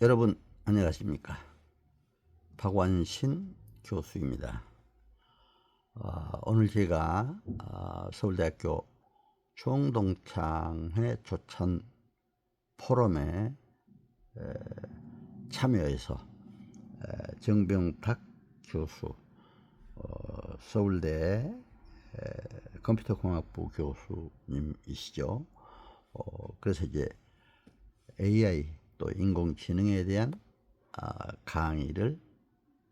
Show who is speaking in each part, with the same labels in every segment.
Speaker 1: 여러분 안녕하십니까? 박완신 교수입니다. 오늘 제가 서울대학교 총동창회 조찬 포럼에 참여해서 정병탁 교수, 서울대 컴퓨터공학부 교수님이시죠. 그래서 이제 AI 또 인공지능에 대한 강의를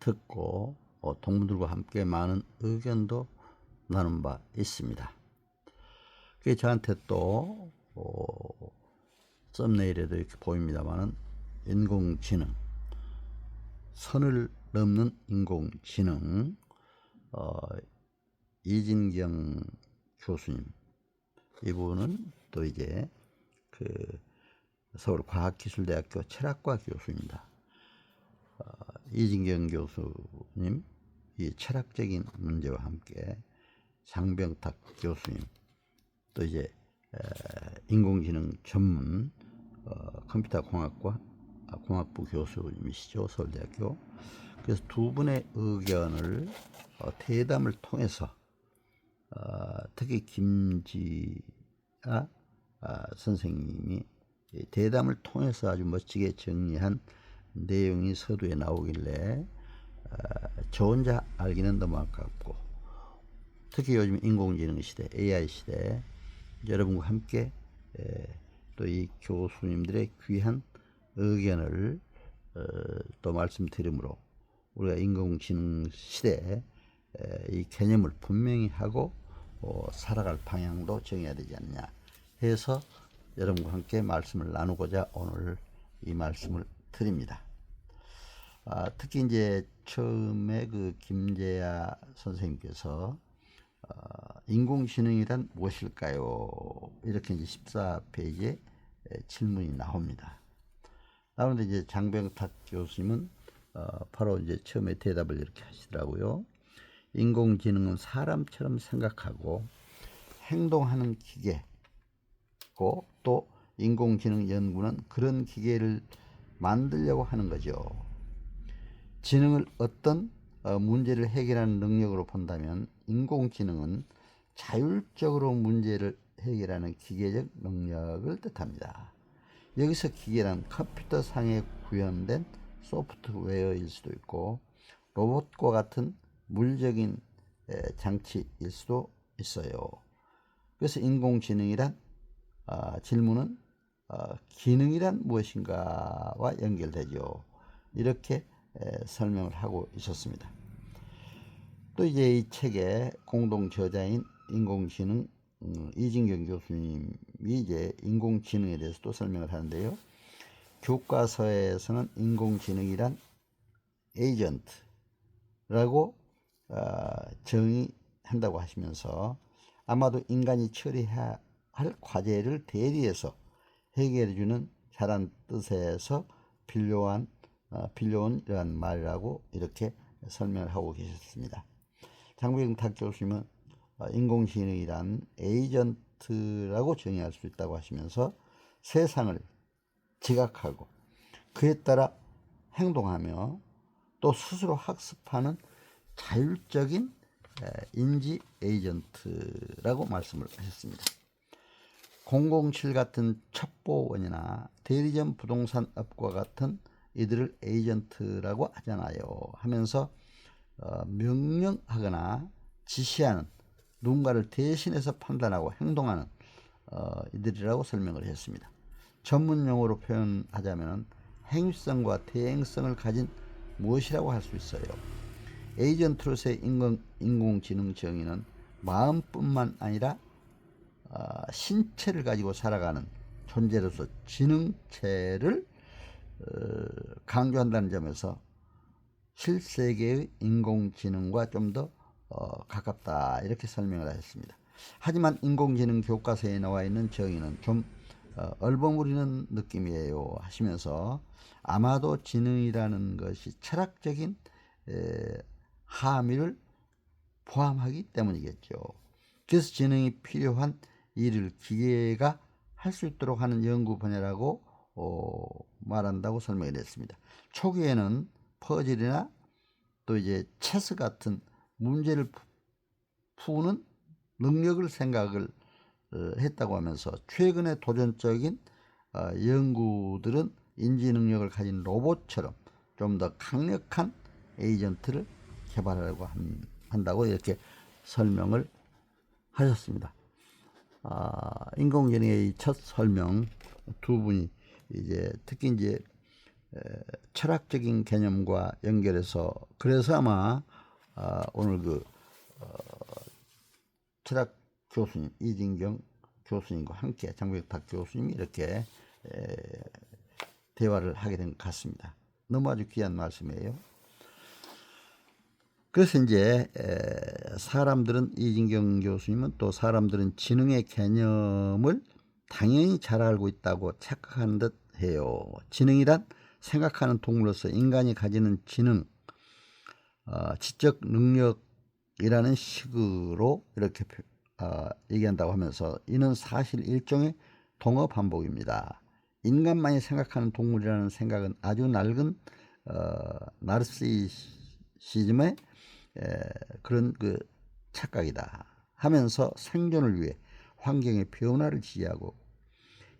Speaker 1: 듣고 동문들과 함께 많은 의견도 나눈 바 있습니다. 그게 저한테 또 썸네일에도 이렇게 보입니다만은 인공지능, 선을 넘는 인공지능, 이진경 교수님, 이분은 또 이제 그 서울과학기술대학교 철학과 교수입니다. 이진경 교수님, 이 철학적인 문제와 함께 장병탁 교수님, 또 이제 인공지능 전문 컴퓨터 공학부 교수님이시죠, 서울대학교. 그래서 두 분의 의견을 대담을 통해서 특히 김지아 선생님이 대담을 통해서 아주 멋지게 정리한 내용이 서두에 나오길래 저 혼자 알기는 너무 아깝고, 특히 요즘 인공지능 시대, AI 시대, 여러분과 함께 또 이 교수님들의 귀한 의견을 또 말씀드리므로 우리가 인공지능 시대에 이 개념을 분명히 하고 살아갈 방향도 정해야 되지 않냐 해서 여러분과 함께 말씀을 나누고자 오늘 이 말씀을 드립니다. 특히 이제 처음에 그 김재야 선생님께서 인공지능이란 무엇일까요? 이렇게 이제 14페이지에 질문이 나옵니다. 나오는데 이제 장병탁 교수님은 바로 이제 처음에 대답을 이렇게 하시더라고요. 인공지능은 사람처럼 생각하고 행동하는 기계고, 또 인공지능 연구는 그런 기계를 만들려고 하는 거죠. 지능을 어떤 문제를 해결하는 능력으로 본다면 인공지능은 자율적으로 문제를 해결하는 기계적 능력을 뜻합니다. 여기서 기계란 컴퓨터상에 구현된 소프트웨어일 수도 있고 로봇과 같은 물적인 장치일 수도 있어요. 그래서 인공지능이란 질문은 기능이란 무엇인가와 연결되죠. 이렇게 설명을 하고 있었습니다. 또 이제 이 책의 공동 저자인 인공지능 이진경 교수님이 이제 인공지능에 대해서 또 설명을 하는데요. 교과서에서는 인공지능이란 에이전트라고 정의한다고 하시면서 아마도 인간이 처리해야 할 과제를 대리해서 해결해주는 자란 뜻에서 빌려온 이러한 말이라고 이렇게 설명을 하고 계셨습니다. 장병탁 교수님은 인공지능이란 에이전트라고 정의할 수 있다고 하시면서 세상을 지각하고 그에 따라 행동하며 또 스스로 학습하는 자율적인 인지 에이전트라고 말씀을 하셨습니다. 007 같은 첩보원이나 대리점 부동산 업과 같은 이들을 에이전트라고 하잖아요 하면서 명령하거나 지시하는, 누군가를 대신해서 판단하고 행동하는 이들이라고 설명을 했습니다. 전문 용어로 표현하자면 행위성과 대행성을 가진 무엇이라고 할 수 있어요. 에이전트로서의 인공지능 정의는 마음뿐만 아니라 신체를 가지고 살아가는 존재로서 지능체를 강조한다는 점에서 실세계의 인공지능과 좀 더 가깝다 이렇게 설명을 하셨습니다. 하지만 인공지능 교과서에 나와 있는 정의는 좀 얼버무리는 느낌이에요 하시면서 아마도 지능이라는 것이 철학적인 함의를 포함하기 때문이겠죠. 그래서 지능이 필요한 일을 기계가 할 수 있도록 하는 연구 분야라고 말한다고 설명을 했습니다. 초기에는 퍼즐이나 또 이제 체스 같은 문제를 푸는 능력을 생각을 했다고 하면서 최근의 도전적인 연구들은 인지 능력을 가진 로봇처럼 좀 더 강력한 에이전트를 개발하려고 한다고 이렇게 설명을 하셨습니다. 인공지능의 첫 설명 두 분이 이제 특히 이제 철학적인 개념과 연결해서 그래서 아마 오늘 그 철학 교수님 이진경 교수님과 함께 장백탁 교수님이 이렇게 대화를 하게 된 것 같습니다. 너무 아주 귀한 말씀이에요. 그래서 이제 사람들은 이진경 교수님은 또 사람들은 지능의 개념을 당연히 잘 알고 있다고 착각하는 듯 해요. 지능이란 생각하는 동물로서 인간이 가지는 지능, 지적 능력이라는 식으로 이렇게 얘기한다고 하면서 이는 사실 일종의 동어 반복입니다. 인간만이 생각하는 동물이라는 생각은 아주 낡은 나르시시즘의 그런 그 착각이다 하면서 생존을 위해 환경의 변화를 지지하고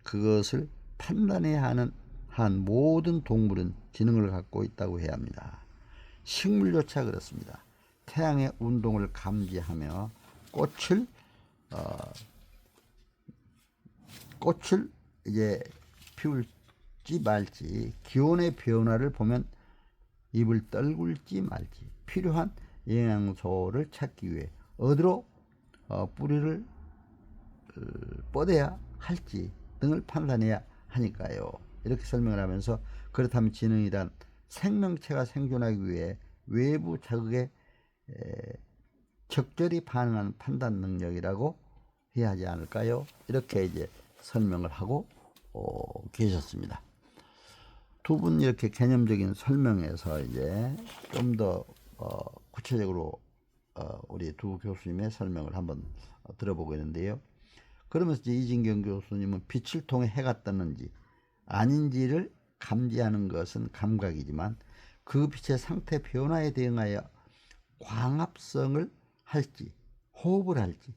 Speaker 1: 그것을 판단해야 하는 한 모든 동물은 지능을 갖고 있다고 해야 합니다. 식물조차 그렇습니다. 태양의 운동을 감지하며 꽃을 이제 피울지 말지, 기온의 변화를 보면 입을 떨굴지 말지, 필요한 영양소를 찾기 위해 어디로 뿌리를 뻗어야 할지 등을 판단해야 하니까요. 이렇게 설명을 하면서 그렇다면 지능이란 생명체가 생존하기 위해 외부 자극에 적절히 반응하는 판단 능력이라고 해야 하지 않을까요? 이렇게 이제 설명을 하고 계셨습니다. 두 분 이렇게 개념적인 설명에서 이제 좀 더 구체적으로 우리 두 교수님의 설명을 한번 들어보고 있는데요. 그러면서 이제 이진경 교수님은 빛을 통해 해가 떴는지 아닌지를 감지하는 것은 감각이지만 그 빛의 상태 변화에 대응하여 광합성을 할지 호흡을 할지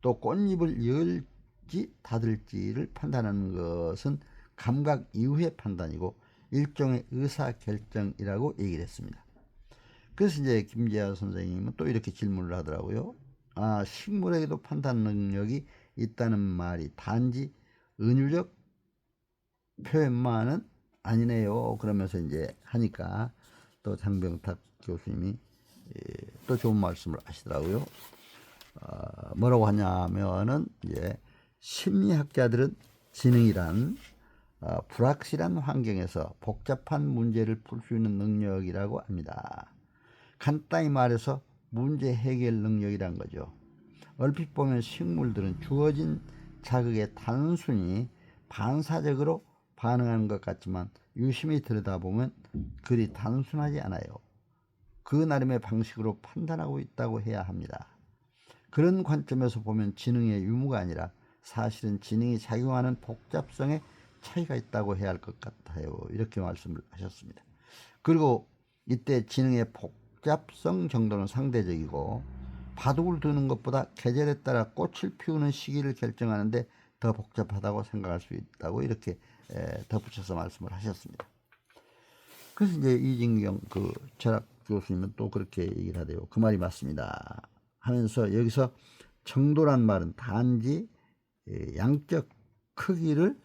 Speaker 1: 또 꽃잎을 열지 닫을지를 판단하는 것은 감각 이후의 판단이고 일종의 의사결정이라고 얘기를 했습니다. 그래서 이제 김재하 선생님은 또 이렇게 질문을 하더라고요. 식물에게도 판단 능력이 있다는 말이 단지 은유적 표현만은 아니네요. 그러면서 이제 하니까 또 장병탁 교수님이 또 좋은 말씀을 하시더라고요. 뭐라고 하냐면은 이제 심리학자들은 지능이란 불확실한 환경에서 복잡한 문제를 풀 수 있는 능력이라고 합니다. 간단히 말해서 문제 해결 능력이란 거죠. 얼핏 보면 식물들은 주어진 자극에 단순히 반사적으로 반응하는 것 같지만 유심히 들여다보면 그리 단순하지 않아요. 그 나름의 방식으로 판단하고 있다고 해야 합니다. 그런 관점에서 보면 지능의 유무가 아니라 사실은 지능이 작용하는 복잡성에 차이가 있다고 해야 할 것 같아요. 이렇게 말씀을 하셨습니다. 그리고 이때 지능의 복잡성 정도는 상대적이고 바둑을 두는 것보다 계절에 따라 꽃을 피우는 시기를 결정하는데 더 복잡하다고 생각할 수 있다고 이렇게 덧붙여서 말씀을 하셨습니다. 그래서 이제 이진경 그 철학 교수님은 또 그렇게 얘기를 하대요. 그 말이 맞습니다. 하면서 여기서 정도란 말은 단지 양적 크기를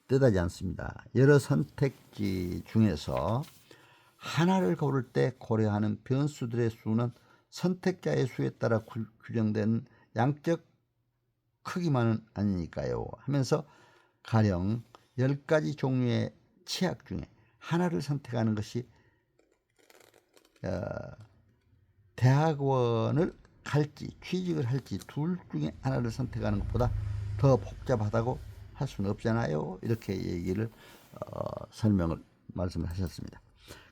Speaker 1: 뜻하지 않습니다. 여러 선택지 중에서 하나를 고를 때 고려하는 변수들의 수는 선택자의 수에 따라 규정된 양적 크기만은 아니니까요. 하면서 가령 10가지 종류의 치약 중에 하나를 선택하는 것이 대학원을 갈지 취직을 할지 둘 중에 하나를 선택하는 것보다 더 복잡하다고 할 수는 없잖아요. 이렇게 얘기를 말씀을 하셨습니다.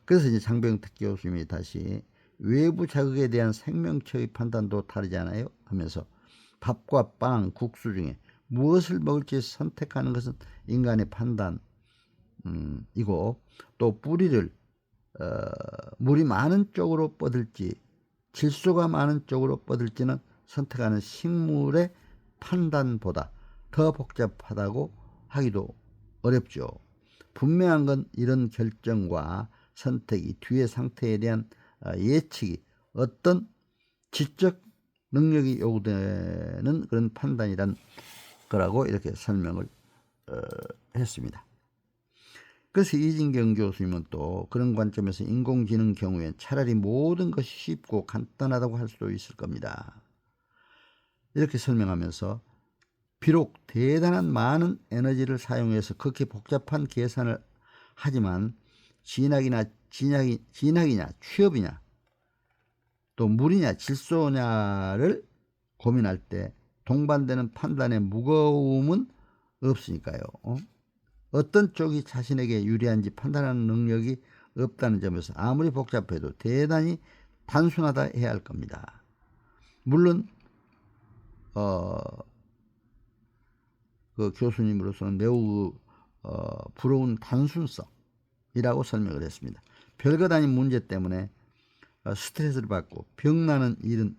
Speaker 1: 그래서 이제 장병탁 교수님이 다시 외부 자극에 대한 생명체의 판단도 다르지 않아요? 하면서 밥과 빵, 국수 중에 무엇을 먹을지 선택하는 것은 인간의 판단 이고 또 뿌리를 물이 많은 쪽으로 뻗을지 질소가 많은 쪽으로 뻗을지는 선택하는 식물의 판단보다 더 복잡하다고 하기도 어렵죠. 분명한 건 이런 결정과 선택이 뒤의 상태에 대한 예측이 어떤 지적 능력이 요구되는 그런 판단이란 거라고 이렇게 설명을 했습니다. 그래서 이진경 교수님은 또 그런 관점에서 인공지능 경우엔 차라리 모든 것이 쉽고 간단하다고 할 수도 있을 겁니다. 이렇게 설명하면서 비록 대단한 많은 에너지를 사용해서 그렇게 복잡한 계산을 하지만 진학이냐 취업이냐 또 물이냐 질소냐를 고민할 때 동반되는 판단의 무거움은 없으니까요. 어떤 쪽이 자신에게 유리한지 판단하는 능력이 없다는 점에서 아무리 복잡해도 대단히 단순하다 해야 할 겁니다. 물론 그 교수님으로서는 매우 부러운 단순성이라고 설명을 했습니다. 별것 아닌 문제 때문에 스트레스를 받고 병나는 일은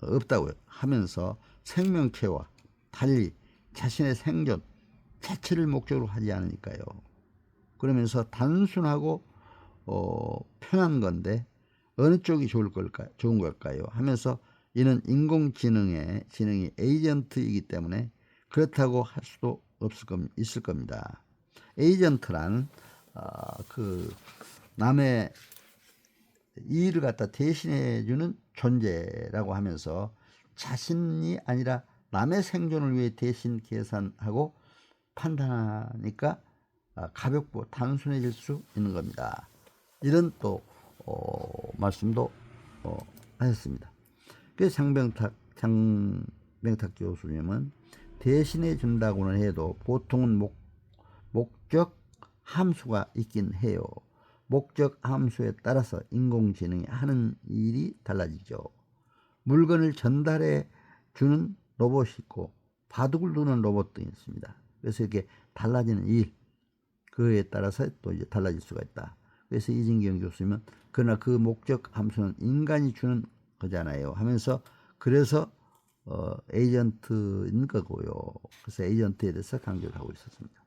Speaker 1: 없다고 하면서 생명체와 달리 자신의 생존 자체를 목적으로 하지 않으니까요. 그러면서 단순하고 편한 건데 어느 쪽이 좋은 걸까요? 하면서 이는 지능이 에이전트이기 때문에 그렇다고 할 수도 있을 겁니다. 에이전트란 그 남의 일을 갖다 대신해주는 존재라고 하면서 자신이 아니라 남의 생존을 위해 대신 계산하고 판단하니까 가볍고 단순해질 수 있는 겁니다. 이런 또 말씀도 하셨습니다. 그래서 장병탁 교수님은 대신해 준다고는 해도 보통은 목적 함수가 있긴 해요. 목적 함수에 따라서 인공지능이 하는 일이 달라지죠. 물건을 전달해 주는 로봇이 있고 바둑을 두는 로봇도 있습니다. 그래서 이렇게 달라지는 일, 그에 따라서 또 이제 달라질 수가 있다. 그래서 이진경 교수님은 그러나 그 목적 함수는 인간이 주는 거잖아요 하면서 그래서 에이전트인 거고요. 그래서 에이전트에 대해서 강조를 하고 있었습니다.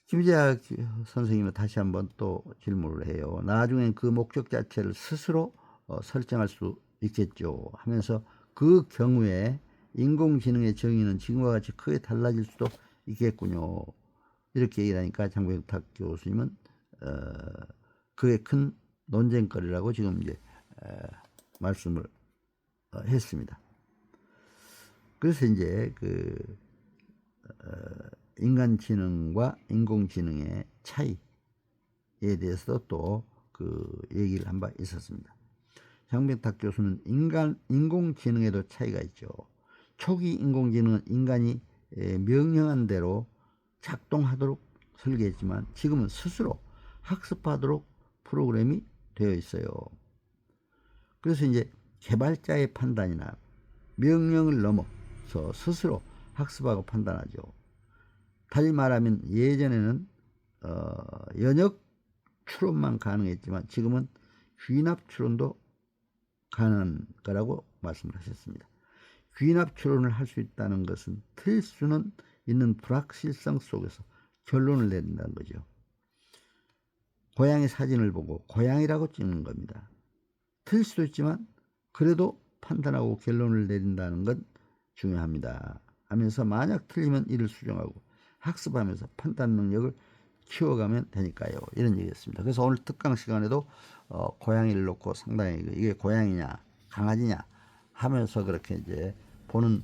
Speaker 1: 김재학 선생님은 다시 한번 또 질문을 해요. 나중엔 그 목적 자체를 스스로 설정할 수 있겠죠 하면서 그 경우에 인공지능의 정의는 지금과 같이 크게 달라질 수도 있겠군요. 이렇게 얘기를 하니까 장병탁 교수님은 그게 큰 논쟁거리라고 지금 이제 말씀을 했습니다. 그래서 이제 그 인간지능과 인공지능의 차이에 대해서 또 그 얘기를 한 바 있었습니다. 장병탁 교수는 인공지능에도 차이가 있죠. 초기 인공지능은 인간이 명령한 대로 작동하도록 설계했지만 지금은 스스로 학습하도록 프로그램이 되어 있어요. 그래서 이제 개발자의 판단이나 명령을 넘어서 스스로 학습하고 판단하죠. 달리 말하면 예전에는 연역 추론만 가능했지만 지금은 귀납 추론도 가능한 거라고 말씀을 하셨습니다. 귀납 추론을 할 수 있다는 것은 틀 수는 있는 불확실성 속에서 결론을 내린다는 거죠. 고양이 사진을 보고 고양이라고 찍는 겁니다. 틀릴 수도 있지만 그래도 판단하고 결론을 내린다는 건 중요합니다 하면서 만약 틀리면 이를 수정하고 학습하면서 판단 능력을 키워가면 되니까요. 이런 얘기였습니다. 그래서 오늘 특강 시간에도 고양이를 놓고 상당히 이게 고양이냐 강아지냐 하면서 그렇게 이제 보는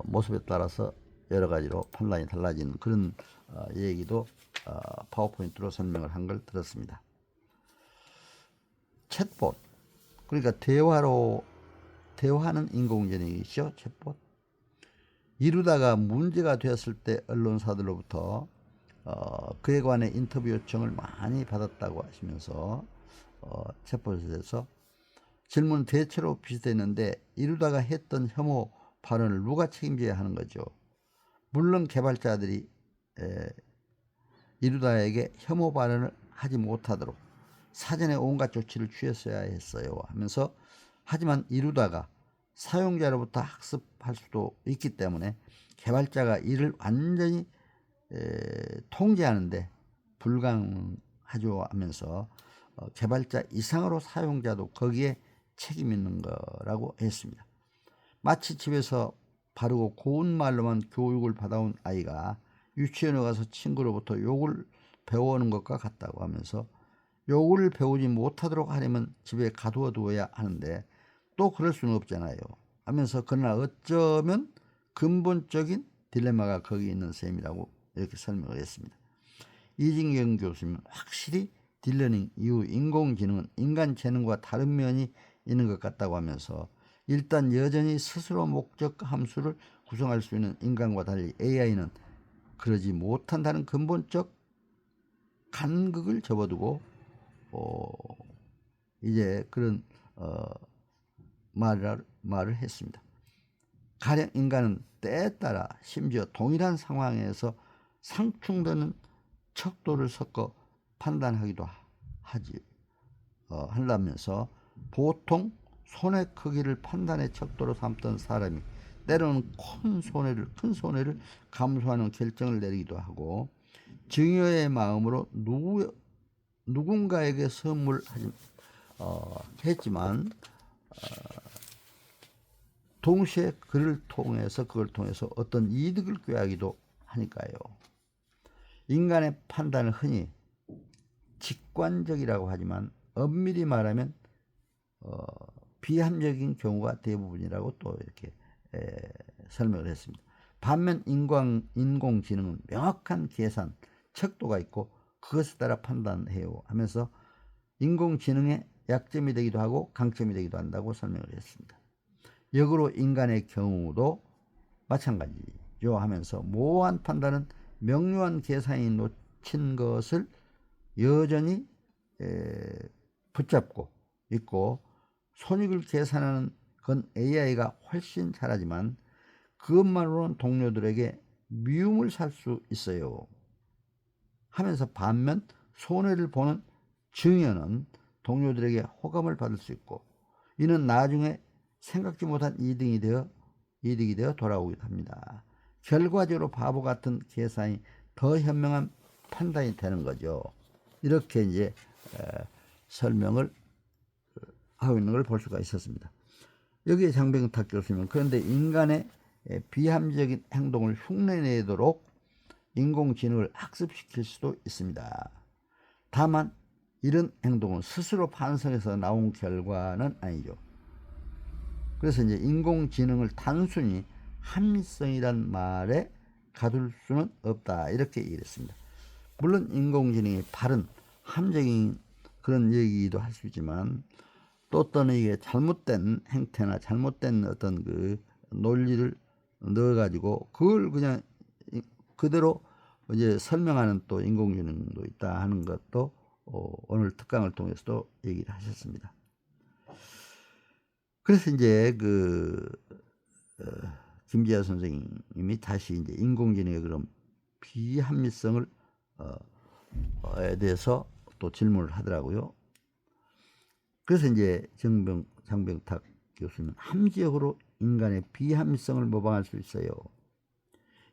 Speaker 1: 모습에 따라서 여러 가지로 판단이 달라지는 그런 얘기도 파워포인트로 설명을 한 걸 들었습니다. 챗봇, 그러니까 대화하는 인공지능이죠. 챗봇. 이루다가 문제가 되었을 때 언론사들로부터 그에 관해 인터뷰 요청을 많이 받았다고 하시면서 챗봇에 대해서 질문 대체로 비슷했는데 이루다가 했던 혐오 발언을 누가 책임져야 하는 거죠. 물론 개발자들이 이루다에게 혐오 발언을 하지 못하도록 사전에 온갖 조치를 취했어야 했어요 하면서, 하지만 이루다가 사용자로부터 학습할 수도 있기 때문에 개발자가 이를 완전히 통제하는데 불가능하죠 하면서 개발자 이상으로 사용자도 거기에 책임 있는 거라고 했습니다. 마치 집에서 바르고 고운 말로만 교육을 받아온 아이가 유치원에 가서 친구로부터 욕을 배워오는 것과 같다고 하면서, 욕을 배우지 못하도록 하려면 집에 가두어 두어야 하는데 또 그럴 수는 없잖아요 하면서, 그러나 어쩌면 근본적인 딜레마가 거기 있는 셈이라고 이렇게 설명을 했습니다. 이진경 교수님은 확실히 딜러닝 이후 인공지능은 인간 재능과 다른 면이 있는 것 같다고 하면서, 일단 여전히 스스로 목적 함수를 구성할 수 있는 인간과 달리 AI는 그러지 못한다는 근본적 간극을 접어두고 이제 그런 말을 했습니다. 가령 인간은 때에 따라 심지어 동일한 상황에서 상충되는 척도를 섞어 판단하기도 한다면서, 보통 손의 크기를 판단의 척도로 삼던 사람이 때로는 큰 손해를 감수하는 결정을 내리기도 하고, 증여의 마음으로 누군가에게 했지만 동시에 그걸 통해서 어떤 이득을 꾀하기도 하니까요. 인간의 판단은 흔히 직관적이라고 하지만 엄밀히 말하면 비합리적인 경우가 대부분이라고 또 이렇게 설명을 했습니다. 반면 인공지능은 명확한 계산, 척도가 있고 그것에 따라 판단해요 하면서 인공지능의 약점이 되기도 하고 강점이 되기도 한다고 설명을 했습니다. 역으로 인간의 경우도 마찬가지죠 하면서, 모호한 판단은 명료한 계산이 놓친 것을 여전히 붙잡고 있고, 손익을 계산하는 건 AI가 훨씬 잘하지만 그것만으로는 동료들에게 미움을 살 수 있어요 하면서, 반면 손해를 보는 증여는 동료들에게 호감을 받을 수 있고, 이는 나중에 생각지 못한 이득이 되어 돌아오기도 합니다. 결과적으로 바보 같은 계산이 더 현명한 판단이 되는 거죠. 이렇게 이제 설명을 하고 있는 걸 볼 수가 있었습니다. 여기에 장병탁 교수님은, 그런데 인간의 비합리적인 행동을 흉내내도록 인공지능을 학습시킬 수도 있습니다. 다만 이런 행동은 스스로 반성해서 나온 결과는 아니죠. 그래서 이제 인공지능을 단순히 합리성이란 말에 가둘 수는 없다 이렇게 얘기했습니다. 물론 인공지능이 바른 합리적인 그런 얘기도 할 수 있지만, 또 어떤 이게 잘못된 행태나 잘못된 어떤 그 논리를 넣어가지고 그걸 그냥 그대로 이제 설명하는 또 인공지능도 있다 하는 것도 오늘 특강을 통해서도 얘기를 하셨습니다. 그래서 이제 김지아 선생님이 다시 이제 인공지능의 그런 비합리성을 에 대해서 또 질문을 하더라고요. 그래서 이제 장병탁 교수는 함지역으로 인간의 비합리성을 모방할 수 있어요.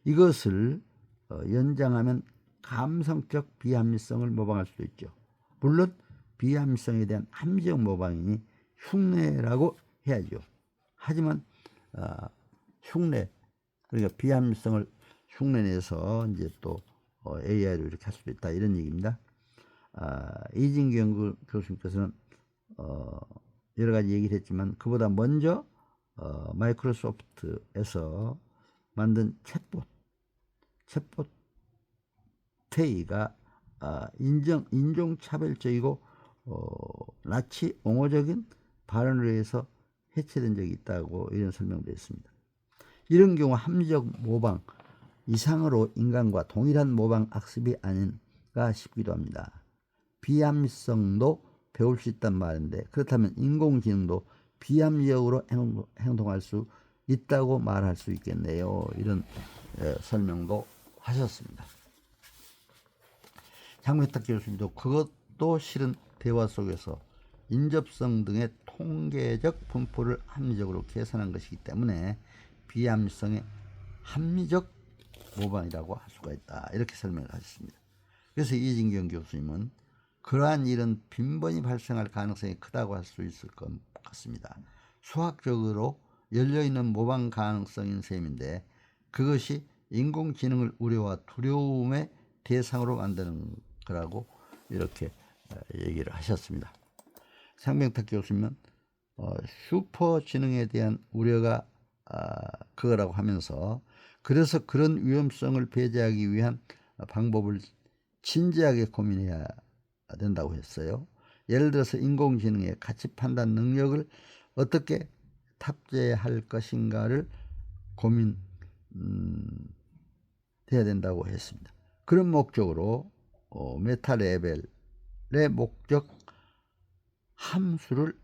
Speaker 1: 이것을 연장하면 감성적 비합리성을 모방할 수도 있죠. 물론 비합리성에 대한 함지역 모방이니 흉내라고 해야죠. 하지만 흉내, 그러니까 비합리성을 흉내내서 이제 또 AI로 이렇게 할 수도 있다 이런 얘기입니다. 이진경 교수님께서는 여러 가지 얘기를 했지만, 그보다 먼저 마이크로소프트에서 만든 챗봇 테이가 인종차별적이고 나치 옹호적인 발언을 해서 해체된 적이 있다고 이런 설명도 했습니다. 이런 경우 합리적 모방 이상으로 인간과 동일한 모방 학습이 아닌가 싶기도 합니다. 비합리성도 배울 수 있단 말인데, 그렇다면 인공지능도 비합리적으로 행동할 수 있다고 말할 수 있겠네요. 이런 설명도 하셨습니다. 장명탁 교수님도 그것도 실은 대화 속에서 인접성 등의 통계적 분포를 합리적으로 계산한 것이기 때문에 비합리성의 합리적 모방이라고 할 수가 있다. 이렇게 설명을 하셨습니다. 그래서 이진경 교수님은 그러한 일은 빈번히 발생할 가능성이 크다고 할 수 있을 것 같습니다. 수학적으로 열려있는 모방 가능성인 셈인데 그것이 인공지능을 우려와 두려움의 대상으로 만드는 거라고 이렇게 얘기를 하셨습니다. 장명탁 교수님은 슈퍼지능에 대한 우려가 그거라고 하면서 그래서 그런 위험성을 배제하기 위한 방법을 진지하게 고민해야 된다고 했어요. 예를 들어서 인공지능의 가치 판단 능력을 어떻게 탑재할 것인가를 고민해야 된다고 했습니다. 그런 목적으로 메타레벨의 목적 함수를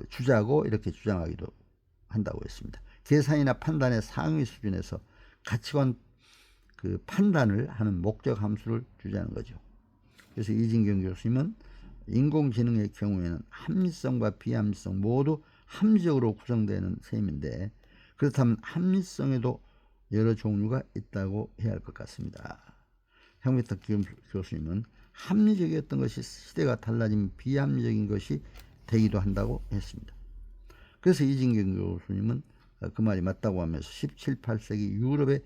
Speaker 1: 주자고 이렇게 주장하기도 한다고 했습니다. 계산이나 판단의 상위 수준에서 가치관 판단을 하는 목적 함수를 주자는 거죠. 그래서 이진경 교수님은 인공지능의 경우에는 합리성과 비합리성 모두 합리적으로 구성되는 셈인데 그렇다면 합리성에도 여러 종류가 있다고 해야 할 것 같습니다. 장명탁 교수님은 합리적이었던 것이 시대가 달라지면 비합리적인 것이 되기도 한다고 했습니다. 그래서 이진경 교수님은 그 말이 맞다고 하면서 17, 18세기 유럽의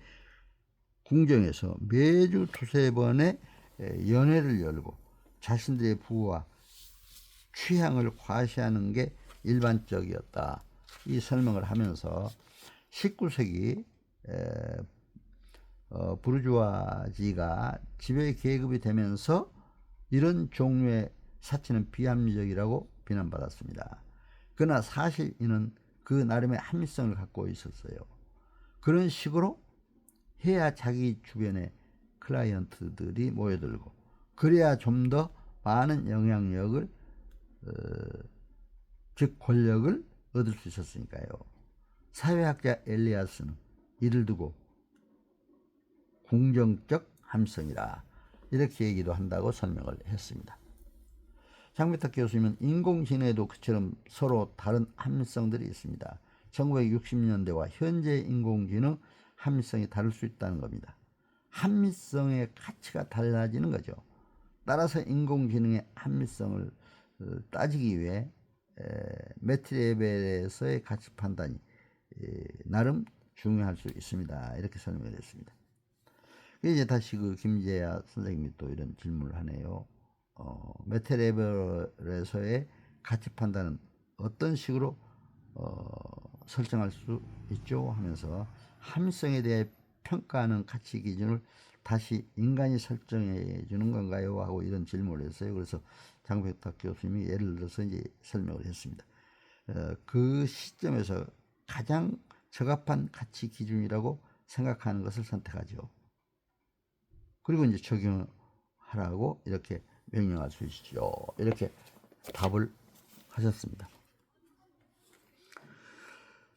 Speaker 1: 궁정에서 매주 두세 번의 연회를 열고 자신들의 부와 취향을 과시하는 게 일반적이었다. 이 설명을 하면서 19세기 부르주아지가 지배 계급이 되면서 이런 종류의 사치는 비합리적이라고 비난받았습니다. 그러나 사실 이는 그 나름의 합리성을 갖고 있었어요. 그런 식으로 해야 자기 주변에 클라이언트들이 모여들고 그래야 좀 더 많은 영향력을 즉 권력을 얻을 수 있었으니까요. 사회학자 엘리아스는 이를 두고 궁정적 합리성이라 이렇게 얘기도 한다고 설명을 했습니다. 장명탁 교수님은 인공지능에도 그처럼 서로 다른 합리성들이 있습니다. 1960년대와 현재 인공지능 합리성이 다를 수 있다는 겁니다. 합리성의 가치가 달라지는 거죠. 따라서 인공지능의 합리성을 따지기 위해 매트레벨에서의 가치 판단이 나름 중요할 수 있습니다. 이렇게 설명을 했습니다. 이제 다시 김재야 선생님이 또 이런 질문을 하네요. 매트레벨에서의 가치 판단은 어떤 식으로 설정할 수 있죠? 하면서 합리성에 대해 평가하는 가치 기준을 다시 인간이 설정해 주는 건가요? 하고 이런 질문을 했어요. 그래서 장명탁 교수님이 예를 들어서 이제 설명을 했습니다. 그 시점에서 가장 적합한 가치 기준이라고 생각하는 것을 선택하죠. 그리고 이제 적용하라고 이렇게 명령할 수 있죠. 이렇게 답을 하셨습니다.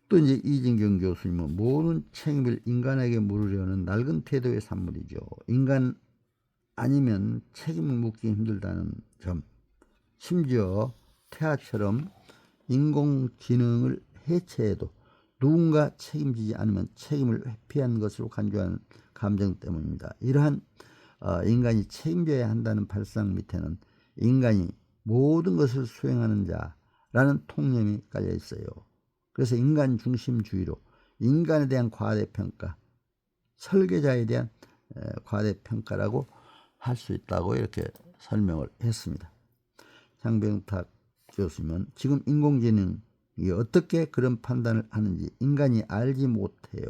Speaker 1: 또 이제 이진경 교수님은 모든 책임을 인간에게 물으려는 낡은 태도의 산물이죠. 인간 아니면 책임을 묻기 힘들다는 점, 심지어 태아처럼 인공지능을 해체해도 누군가 책임지지 않으면 책임을 회피한 것으로 간주하는 감정 때문입니다. 이러한 인간이 책임져야 한다는 발상 밑에는 인간이 모든 것을 수행하는 자라는 통념이 깔려 있어요. 그래서 인간 중심주의로 인간에 대한 과대평가, 설계자에 대한 과대평가라고 할 수 있다고 이렇게 설명을 했습니다. 장명탁 교수님은 지금 인공지능이 어떻게 그런 판단을 하는지 인간이 알지 못해요.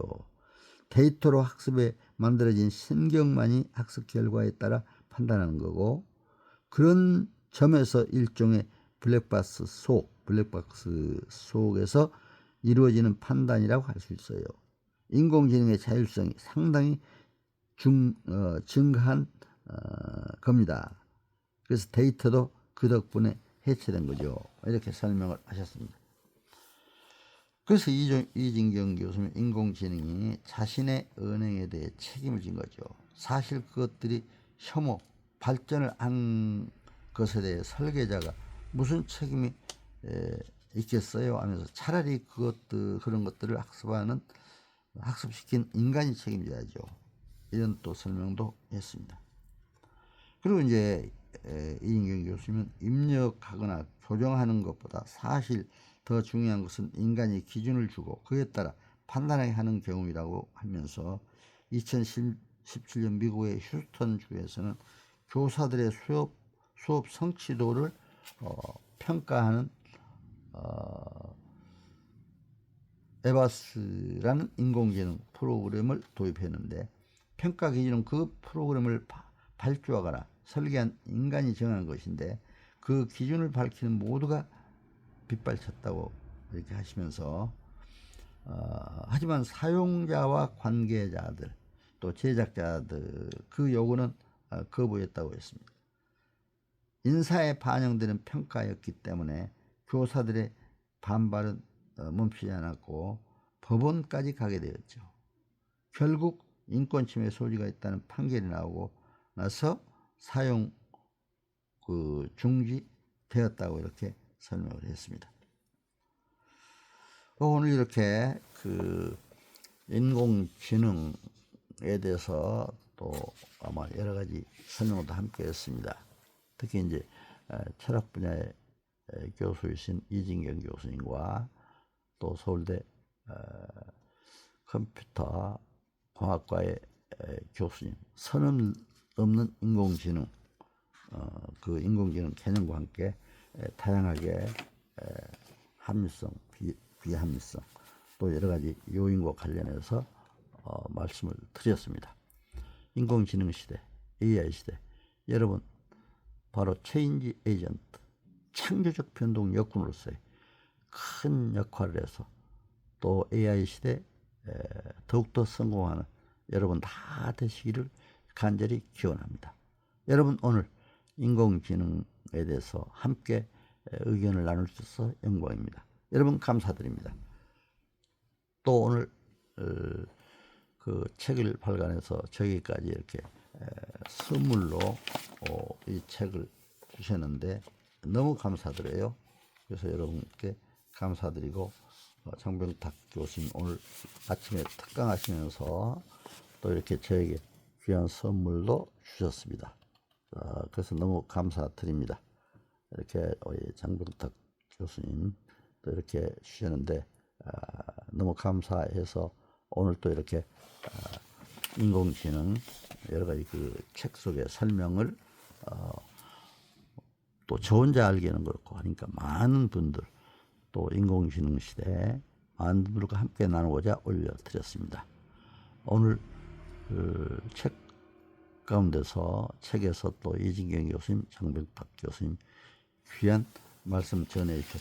Speaker 1: 데이터로 학습에 만들어진 신경만이 학습 결과에 따라 판단하는 거고 그런 점에서 일종의 블랙박스 속에서 이루어지는 판단이라고 할 수 있어요. 인공지능의 자율성이 상당히 증가한 겁니다. 그래서 데이터도 그 덕분에 해체된 거죠. 이렇게 설명을 하셨습니다. 그래서 이진경 교수는 인공지능이 자신의 언행에 대해 책임을 진 거죠. 사실 그것들이 혐오, 발전을 한 것에 대해 설계자가 무슨 책임이 있겠어요 하면서 차라리 그런 것들을 학습시킨 인간이 책임져야죠. 이런 또 설명도 했습니다. 그리고 이제 이진경 교수님은 입력하거나 교정하는 것보다 사실 더 중요한 것은 인간이 기준을 주고 그에 따라 판단하게 하는 경우이라고 하면서 2017년 미국의 휴스턴 주에서는 교사들의 수업 성취도를 평가하는 에바스라는 인공지능 프로그램을 도입했는데 평가 기준은 그 프로그램을 발주하거나 설계한 인간이 정하는 것인데 그 기준을 밝히는 모두가 빗발쳤다고 이렇게 하시면서 하지만 사용자와 관계자들 또 제작자들 그 요구는 거부했다고 했습니다. 인사에 반영되는 평가였기 때문에 교사들의 반발은 멈추지 않았고 법원까지 가게 되었죠. 결국 인권침해 소지가 있다는 판결이 나오고 나서 사용 중지되었다고 이렇게 설명을 했습니다. 오늘 이렇게 인공지능에 대해서 또 아마 여러 가지 설명도 함께 했습니다. 특히 이제 철학 분야의 교수이신 이진경 교수님과 또 서울대 컴퓨터 공학과의 교수님, 선 없는 인공지능, 그 인공지능 개념과 함께 다양하게 합리성, 비합리성, 또 여러 가지 요인과 관련해서 말씀을 드렸습니다. 인공지능 시대, AI 시대, 여러분 바로 체인지 에이전트, 창조적 변동 여군으로서의 큰 역할을 해서 또 AI 시대 더욱더 성공하는 여러분 다 되시기를 간절히 기원합니다. 여러분 오늘 인공지능에 대해서 함께 의견을 나눌 수 있어서 영광입니다. 여러분 감사드립니다. 또 오늘 그 책을 발간해서 저기까지 이렇게 선물로 이 책을 주셨는데 너무 감사드려요. 그래서 여러분께 감사드리고 장병탁 교수님 오늘 아침에 특강하시면서 또 이렇게 저에게 귀한 선물도 주셨습니다. 그래서 너무 감사드립니다. 이렇게 장병탁 교수님 또 이렇게 주셨는데 너무 감사해서 오늘 또 이렇게 인공지능 여러 가지 그 책 속의 설명을 또 저 혼자 알기는 그렇고 하니까 많은 분들 또 인공지능 시대에 많은 분들과 함께 나누고자 올려드렸습니다. 오늘 책 가운데서 책에서 또 이진경 교수님, 장병탁 교수님 귀한 말씀 전해 주셨습니다.